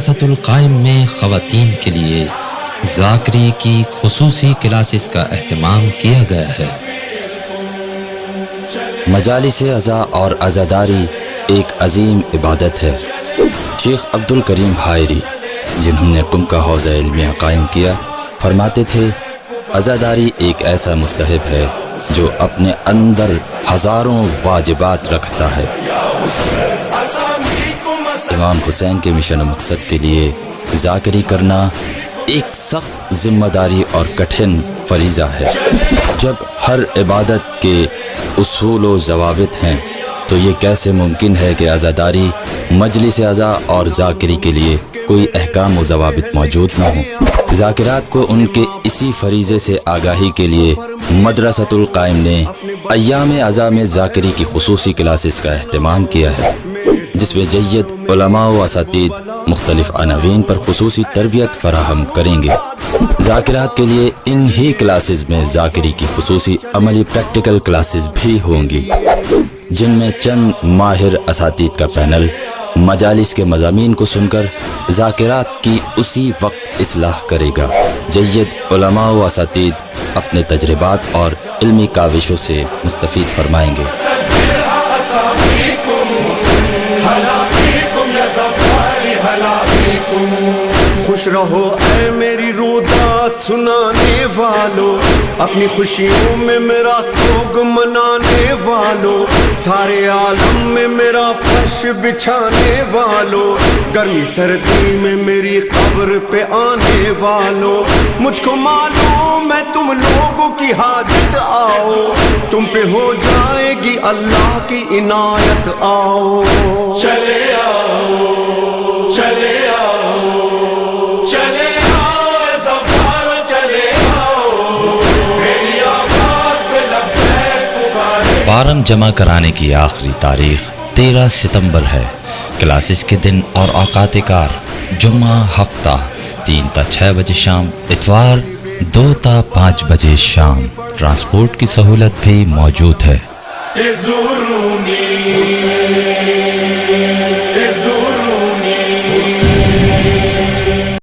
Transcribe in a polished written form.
مدرسۃ القائم میں خواتین کے لیے ذاکری کی خصوصی کلاسز کا اہتمام کیا گیا ہے۔ مجالس عزا اور عزاداری ایک عظیم عبادت ہے۔ شیخ عبدالکریم حائری، جنہوں نے قم کا حوضہ علمیہ قائم کیا، فرماتے تھے عزاداری ایک ایسا مستحب ہے جو اپنے اندر ہزاروں واجبات رکھتا ہے۔ امام حسین کے مشن و مقصد کے لیے ذاکری کرنا ایک سخت ذمہ داری اور کٹھن فریضہ ہے۔ جب ہر عبادت کے اصول و ضوابط ہیں تو یہ کیسے ممکن ہے کہ عزاداری، مجلس عزا اور ذاکری کے لیے کوئی احکام و ضوابط موجود نہ ہوں؟ ذاکرات کو ان کے اسی فریضے سے آگاہی کے لیے مدرسۃ القائم نے ایام عزا میں ذاکری کی خصوصی کلاسز کا اہتمام کیا ہے، جس میں جید علماء و اساتید مختلف عناوین پر خصوصی تربیت فراہم کریں گے۔ ذاکرات کے لیے انہی کلاسز میں ذاکری کی خصوصی عملی پریکٹیکل کلاسز بھی ہوں گی، جن میں چند ماہر اساتید کا پینل مجالس کے مضامین کو سن کر ذاکرات کی اسی وقت اصلاح کرے گا۔ جید علماء و اساتید اپنے تجربات اور علمی کاوشوں سے مستفید فرمائیں گے۔ خوش رہو اے میری رودا سنانے والو، اپنی خوشیوں میں میرا سوگ منانے والو، سارے عالم میں میرا فرش بچھانے والو، گرمی سردی میں میری قبر پہ آنے والو، مجھ کو معلوم ہے تم لوگوں کی حاجت، آؤ تم پہ ہو جائے گی اللہ کی عنایت، آؤ چلے آؤ چلے فارم جمع کرانے کی آخری تاریخ 13 ستمبر ہے۔ کلاسز کے دن اور اوقات کار: جمعہ ہفتہ 3 تا 6 بجے شام، اتوار 2 تا 5 بجے شام۔ ٹرانسپورٹ کی سہولت بھی موجود ہے۔